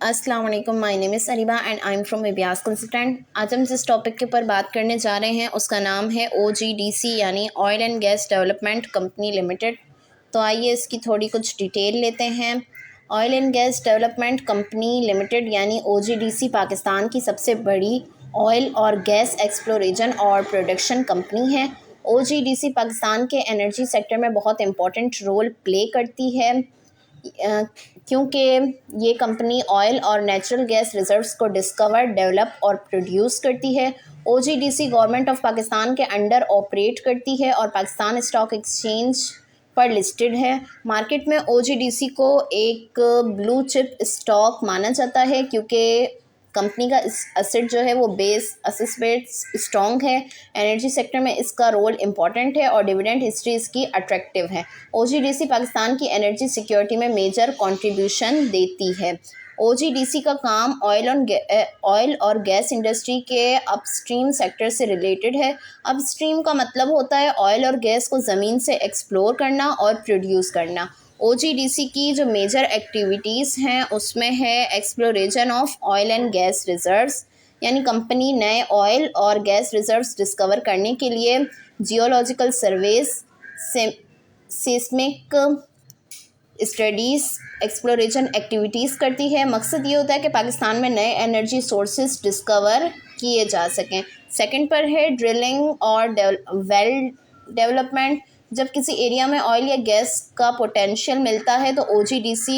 अस्सलाम वालेकुम, my name is Areeba and I am from Abhyas consultant. आज हम जिस टॉपिक के ऊपर बात करने जा रहे हैं उसका नाम है OGDC यानी oil and gas development company limited. तो आइए इसकी थोड़ी कुछ डिटेल लेते हैं। Oil and gas development company limited यानी OGDC पाकिस्तान की सबसे बड़ी ऑयल और गैस एक्सप्लोरेशन और प्रोडक्शन कंपनी है। OGDC पाकिस्तान के एनर्जी सेक्टर में बहुत इम्पोर्टेंट रोल प्ले करती है क्योंकि ये कंपनी ऑयल और नेचुरल गैस रिजर्व्स को डिस्कवर, डेवलप और प्रोड्यूस करती है। OGDC गवर्नमेंट ऑफ पाकिस्तान के अंडर ऑपरेट करती है और पाकिस्तान स्टॉक एक्सचेंज पर लिस्टेड है। मार्केट में OGDC को एक ब्लू चिप स्टॉक माना जाता है क्योंकि कंपनी का इस एसेट जो है वो असेस बेस स्ट्रॉन्ग है। एनर्जी सेक्टर में इसका रोल इम्पॉर्टेंट है और डिविडेंड हिस्ट्री इसकी अट्रैक्टिव है। OGDC पाकिस्तान की एनर्जी सिक्योरिटी में मेजर कंट्रीब्यूशन देती है। OGDC का काम ऑयल और गैस इंडस्ट्री के अपस्ट्रीम सेक्टर से रिलेटेड है। अपस्ट्रीम का मतलब होता है ऑयल और गैस को ज़मीन से एक्सप्लोर करना और प्रोड्यूस करना। OGDC की जो मेजर एक्टिविटीज़ हैं उसमें है exploration of oil and gas reserves, यानी कंपनी नए ऑयल और गैस रिजर्व्स डिस्कवर करने के लिए geological surveys, seismic studies, exploration activities करती है। मकसद ये होता है कि पाकिस्तान में नए एनर्जी सोर्सेज डिस्कवर किए जा सकें। सेकंड पर है ड्रिलिंग और वेल डेवलपमेंट। जब किसी एरिया में ऑयल या गैस का पोटेंशियल मिलता है तो OGDC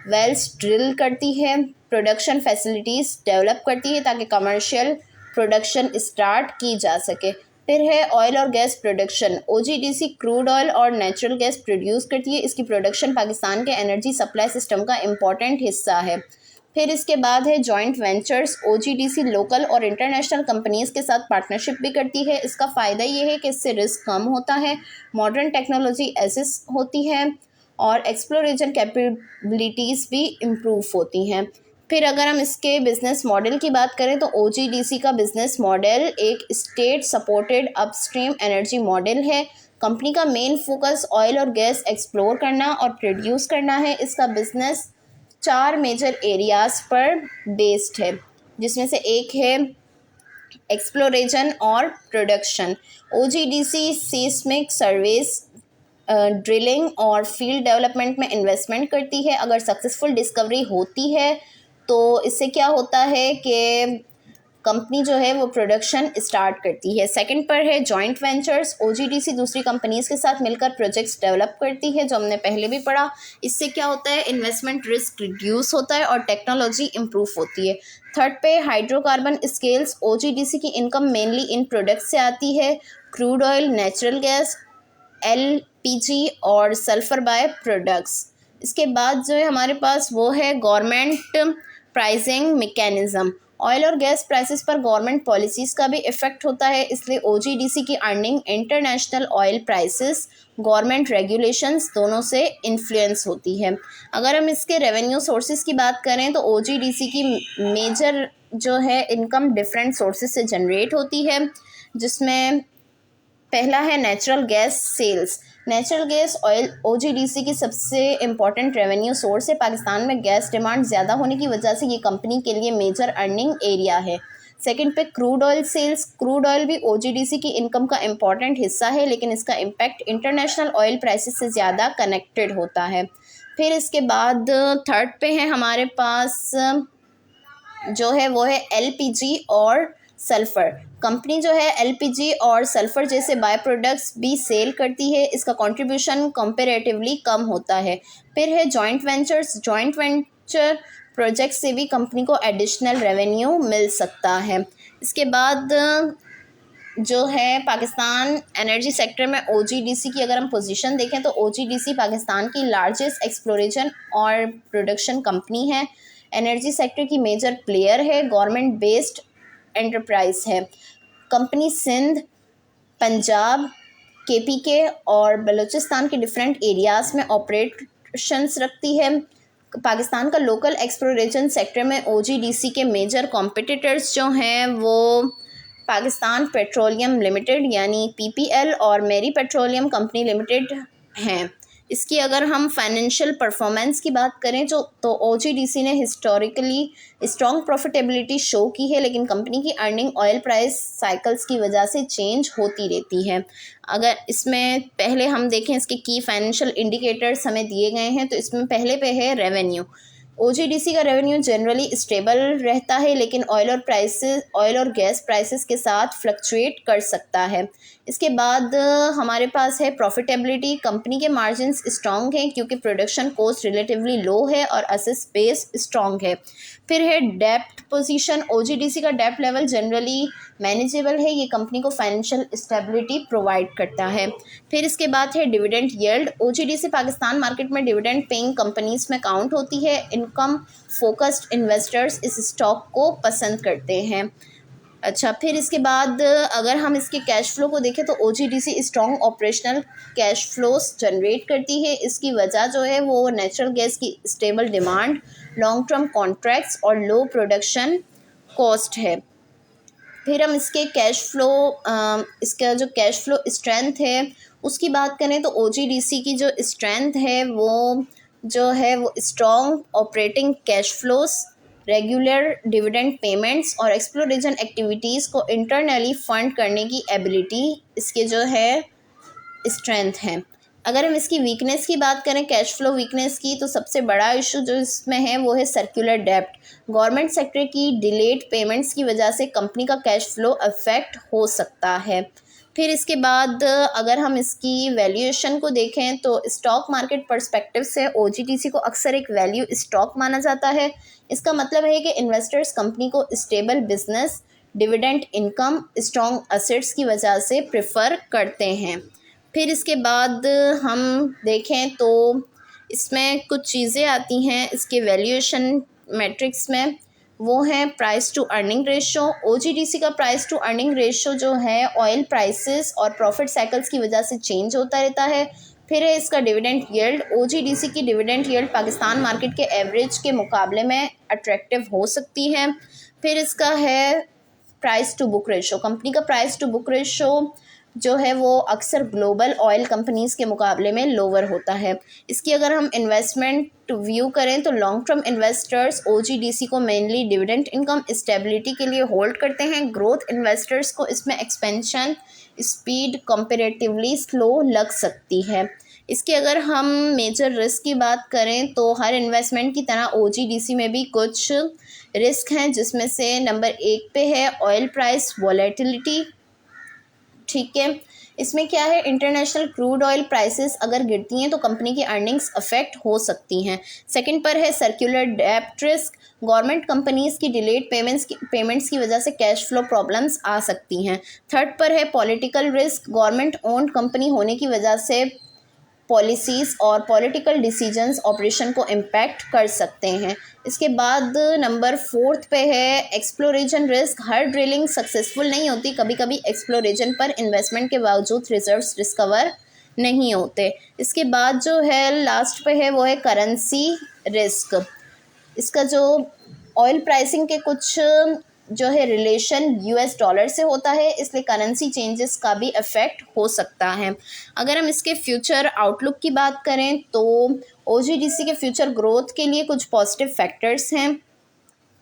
वेल्स ड्रिल करती है, प्रोडक्शन फैसिलिटीज़ डेवलप करती है ताकि कमर्शियल प्रोडक्शन स्टार्ट की जा सके। फिर है ऑयल और gas production. OGDC crude oil और नेचुरल गैस प्रोड्यूस करती है। इसकी प्रोडक्शन पाकिस्तान के एनर्जी सप्लाई सिस्टम का इम्पॉर्टेंट हिस्सा है। फिर इसके बाद है जॉइंट वेंचर्स। OGDC लोकल और इंटरनेशनल कंपनीज़ के साथ पार्टनरशिप भी करती है। इसका फ़ायदा ये है कि इससे रिस्क कम होता है, मॉडर्न टेक्नोलॉजी एसेस होती है और एक्सप्लोरेशन कैपेबिलिटीज़ भी इम्प्रूव होती हैं। फिर अगर हम इसके बिज़नेस मॉडल की बात करें तो OGDC का बिज़नेस मॉडल एक state supported upstream energy model है। कंपनी का मेन फोकस ऑयल और गैस एक्सप्लोर करना और प्रोड्यूस करना है। इसका बिज़नेस 4 मेजर एरियाज़ पर बेस्ड है, जिसमें से एक है एक्सप्लोरेशन और production. OGDC seismic surveys, drilling और फील्ड डेवलपमेंट में इन्वेस्टमेंट करती है। अगर सक्सेसफुल डिस्कवरी होती है तो इससे क्या होता है कि कंपनी जो है वो प्रोडक्शन स्टार्ट करती है। सेकंड पर है जॉइंट वेंचर्स। OGDC दूसरी कंपनीज़ के साथ मिलकर प्रोजेक्ट्स डेवलप करती है, जो हमने पहले भी पढ़ा। इससे क्या होता है, इन्वेस्टमेंट रिस्क रिड्यूस होता है और टेक्नोलॉजी इम्प्रूव होती है। थर्ड पे हाइड्रोकार्बन स्केल्स। OGDC की इनकम मेनली इन प्रोडक्ट्स से आती है, crude oil, natural gas, LPG और सल्फर बाय प्रोडक्ट्स। इसके बाद जो है हमारे पास वो है गवर्नमेंट प्राइसिंग मैकेनिज़्म। ऑयल और गैस प्राइसेस पर गवर्नमेंट पॉलिसीज़ का भी इफ़ेक्ट होता है, इसलिए OGDC की earning international oil prices, government regulations दोनों से इन्फ्लुएंस होती है। अगर हम इसके रेवेन्यू सोर्सेज की बात करें तो OGDC की मेजर जो है इनकम डिफरेंट सोर्सेज से जनरेट होती है, जिसमें पहला है natural gas sales. Natural gas oil OGDC की सबसे इम्पॉर्टेंट रेवेन्यू सोर्स है। पाकिस्तान में गैस डिमांड ज़्यादा होने की वजह से ये कंपनी के लिए मेजर अर्निंग एरिया है। सेकंड पे crude oil sales. Crude oil भी OGDC की इनकम का इम्पॉर्टेंट हिस्सा है, लेकिन इसका इम्पैक्ट इंटरनेशनल ऑयल प्राइसेस से ज़्यादा कनेक्टेड होता है। फिर इसके बाद थर्ड पे है हमारे पास जो है वो है LPG और सल्फ़र। कंपनी जो है LPG और सल्फ़र जैसे बाय प्रोडक्ट्स भी सेल करती है। इसका कंट्रीब्यूशन कंपैरेटिवली कम होता है। फिर है joint ventures. Joint venture project से भी कंपनी को एडिशनल रेवेन्यू मिल सकता है। इसके बाद जो है पाकिस्तान एनर्जी सेक्टर में OGDC की अगर हम पोजीशन देखें तो OGDC पाकिस्तान की लार्जेस्ट एक्सप्लोरेशन और प्रोडक्शन कंपनी है। एनर्जी सेक्टर की मेजर प्लेयर है, गवर्नमेंट बेस्ड एंटरप्राइज है। कंपनी सिंध, पंजाब, KPK और बलूचिस्तान के डिफरेंट एरियाज़ में ऑपरेशंस रखती है। पाकिस्तान का लोकल एक्सप्लोरेशन सेक्टर में OGDC के मेजर कॉम्पिटिटर्स जो हैं वो पाकिस्तान पेट्रोलियम लिमिटेड यानी PPL और मेरी पेट्रोलियम कंपनी लिमिटेड हैं। इसकी अगर हम फाइनेंशियल परफॉर्मेंस की बात करें तो OGDC ने हिस्टोरिकली स्ट्रॉन्ग प्रॉफिटेबिलिटी शो की है, लेकिन कंपनी की अर्निंग ऑयल प्राइस साइकिल्स की वजह से चेंज होती रहती है। अगर इसमें पहले हम देखें इसके की फाइनेंशियल इंडिकेटर्स हमें दिए गए हैं, तो इसमें पहले पे है रेवेन्यू। OGDC का रेवेन्यू जनरली स्टेबल रहता है, लेकिन ऑयल और गैस प्राइसेस के साथ फ्लक्चुएट कर सकता है। इसके बाद हमारे पास है प्रॉफिटेबिलिटी। कंपनी के मार्जिन्स स्ट्रॉन्ग हैं क्योंकि प्रोडक्शन कॉस्ट रिलेटिवली लो है और असेट बेस स्ट्रॉन्ग है। फिर है डेप्ट पोजीशन। OGDC का डेप्ट लेवल जनरली मैनेजेबल है, ये कंपनी को फाइनेंशियल स्टेबिलिटी प्रोवाइड करता है। फिर इसके बाद है dividend yield. OGDC Pakistan market में डिविडेंड पेइंग कंपनीज में काउंट होती है। इनकम फोकस्ड इन्वेस्टर्स इस स्टॉक को पसंद करते हैं। अच्छा, फिर इसके बाद अगर हम इसके कैश फ्लो को देखें तो OGDC strong operational cash flows generate करती है। इसकी वजह जो है वो नेचुरल गैस की stable demand, long term contracts और लो प्रोडक्शन कॉस्ट है। फिर हम इसके इसका जो कैश फ्लो स्ट्रेंथ है उसकी बात करें तो OGDC की जो स्ट्रेंथ है वो strong operating cash flows, regular dividend payments और एक्सप्लोरेशन एक्टिविटीज़ को इंटरनली फंड करने की एबिलिटी इसके जो है स्ट्रेंथ है। अगर हम इसकी वीकनेस की बात करें, कैश फ्लो वीकनेस की, तो सबसे बड़ा इशू जो इसमें है वो है सर्कुलर डेब्ट। गवर्नमेंट सेक्टर की डिलेड पेमेंट्स की वजह से कंपनी का कैश फ्लो अफेक्ट हो सकता है। फिर इसके बाद अगर हम इसकी वैल्यूएशन को देखें तो स्टॉक मार्केट पर्सपेक्टिव से OGDC को अक्सर एक वैल्यू स्टॉक माना जाता है। इसका मतलब है कि इन्वेस्टर्स कंपनी को stable business, dividend income, strong assets की वजह से प्रेफर करते हैं। फिर इसके बाद हम देखें तो इसमें कुछ चीज़ें आती हैं इसके वैल्यूएशन मैट्रिक्स में, वो है price to earning ratio. OGDC का प्राइस टू अर्निंग रेशो जो है ऑयल प्राइसेस और प्रॉफिट साइकिल्स की वजह से चेंज होता रहता है। फिर है इसका डिविडेंड यील्ड। OGDC की डिविडेंड यील्ड पाकिस्तान मार्केट के एवरेज के मुकाबले में अट्रैक्टिव हो सकती है। फिर इसका है प्राइस टू बुक रेशो। कंपनी का प्राइस टू बुक रेशो जो है वो अक्सर ग्लोबल ऑयल कंपनीज़ के मुकाबले में लोअर होता है। इसकी अगर हम इन्वेस्टमेंट व्यू करें तो लॉन्ग टर्म इन्वेस्टर्स OGDC को मेनली डिविडेंड इनकम स्टेबिलिटी के लिए होल्ड करते हैं। ग्रोथ इन्वेस्टर्स को इसमें एक्सपेंशन स्पीड कंपैरेटिवली स्लो लग सकती है। इसके अगर हम मेजर रिस्क की बात करें तो हर इन्वेस्टमेंट की तरह OGDC में भी कुछ रिस्क हैं, जिसमें से नंबर 1 पे है ऑयल प्राइस वॉलेटिलिटी। ठीक है, इसमें क्या है, इंटरनेशनल क्रूड ऑयल प्राइसेस अगर गिरती हैं तो कंपनी की अर्निंग्स अफेक्ट हो सकती हैं। सेकंड पर है सर्कुलर डेब्ट रिस्क। गवर्नमेंट कंपनीज़ की डिलेड पेमेंट्स की वजह से कैश फ्लो प्रॉब्लम्स आ सकती हैं। थर्ड पर है political risk. Government owned company होने की वजह से पॉलिसीज़ और पॉलिटिकल डिसीजंस ऑपरेशन को इम्पैक्ट कर सकते हैं। इसके बाद नंबर 4 पे है एक्सप्लोरेशन रिस्क। हर ड्रिलिंग सक्सेसफुल नहीं होती, कभी कभी एक्सप्लोरेशन पर इन्वेस्टमेंट के बावजूद रिजर्व्स डिस्कवर नहीं होते। इसके बाद जो है लास्ट पे है वो है करेंसी रिस्क। इसका जो ऑयल प्राइसिंग के कुछ जो है रिलेशन US डॉलर से होता है, इसलिए करेंसी चेंजेस का भी इफ़ेक्ट हो सकता है। अगर हम इसके फ्यूचर आउटलुक की बात करें तो OGDC के फ्यूचर ग्रोथ के लिए कुछ पॉजिटिव फैक्टर्स हैं,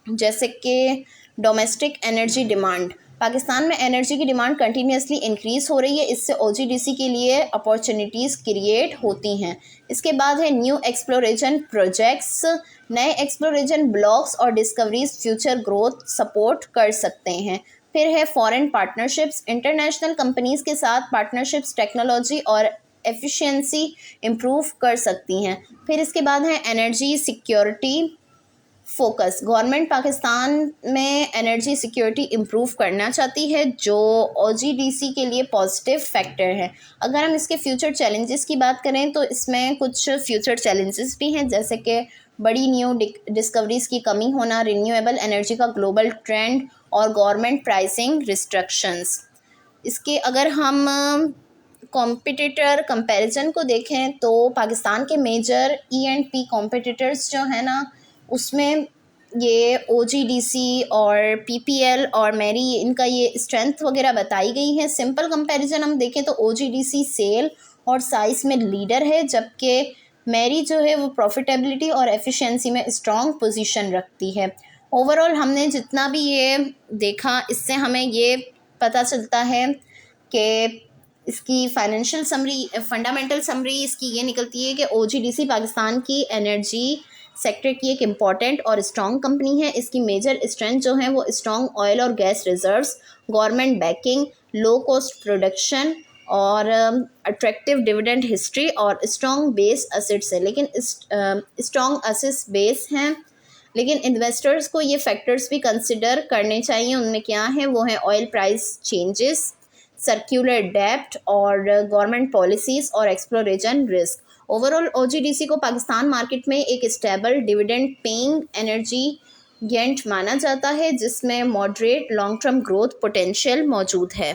जैसे कि डोमेस्टिक एनर्जी डिमांड। पाकिस्तान में एनर्जी की डिमांड कंटिन्यूसली इंक्रीज़ हो रही है, इससे OGDC के लिए अपॉर्चुनिटीज़ क्रिएट होती हैं। इसके बाद है न्यू एक्सप्लोरेशन प्रोजेक्ट्स। नए एक्सप्लोरेशन ब्लॉक्स और डिस्कवरीज फ्यूचर ग्रोथ सपोर्ट कर सकते हैं। फिर है फॉरेन पार्टनरशिप्स। इंटरनेशनल कंपनीज़ के साथ पार्टनरशिप्स टेक्नोलॉजी और एफिशिएंसी इम्प्रूव कर सकती हैं। फिर इसके बाद है energy security focus. Government Pakistan में एनर्जी सिक्योरिटी इम्प्रूव करना चाहती है, जो OGDC के लिए पॉजिटिव फैक्टर है। अगर हम इसके फ्यूचर चैलेंजेस की बात करें तो इसमें कुछ फ्यूचर चैलेंजेस भी हैं, जैसे कि बड़ी न्यू डिस्कवरीज़ की कमी होना, रिन्यूएबल एनर्जी का ग्लोबल ट्रेंड और गवर्नमेंट प्राइसिंग रिस्ट्रिक्शंस। इसके अगर हम कॉम्पिटिटर कंपैरिजन को देखें तो पाकिस्तान के मेजर E&P कॉम्पिटिटर्स जो है ना, उसमें ये OGDC और PPL और मेरी इनका ये स्ट्रेंथ वगैरह बताई गई है। सिंपल कंपैरिजन हम देखें तो OGDC सेल और साइज़ में लीडर है, जबकि मैरी जो है वो प्रॉफिटेबिलिटी और एफिशिएंसी में स्ट्रॉन्ग पोजीशन रखती है। ओवरऑल हमने जितना भी ये देखा, इससे हमें ये पता चलता है कि इसकी फाइनेंशियल समरी, फंडामेंटल समरी इसकी ये निकलती है कि ओजीडीसी पाकिस्तान की एनर्जी सेक्टर की एक इम्पॉर्टेंट और स्ट्रॉन्ग कंपनी है। इसकी मेजर स्ट्रेंथ जो है वो स्ट्रॉन्ग ऑयल और gas reserves, government banking, low cost production और अट्रैक्टिव डिविडेंड हिस्ट्री और स्ट्रॉन्ग बेस असेट्स है। लेकिन स्ट्रॉन्ग असेट्स बेस हैं, लेकिन इन्वेस्टर्स को ये फैक्टर्स भी कंसिडर करने चाहिए। उनमें क्या है, वो है ऑयल प्राइस चेंजेस, सर्कुलर डेब्ट और गवर्नमेंट पॉलिसीज़ और एक्सप्लोरेशन रिस्क। ओवरऑल ओजीडीसी को पाकिस्तान मार्केट में एक stable dividend paying energy giant माना जाता है, जिसमें moderate long term growth potential मौजूद है।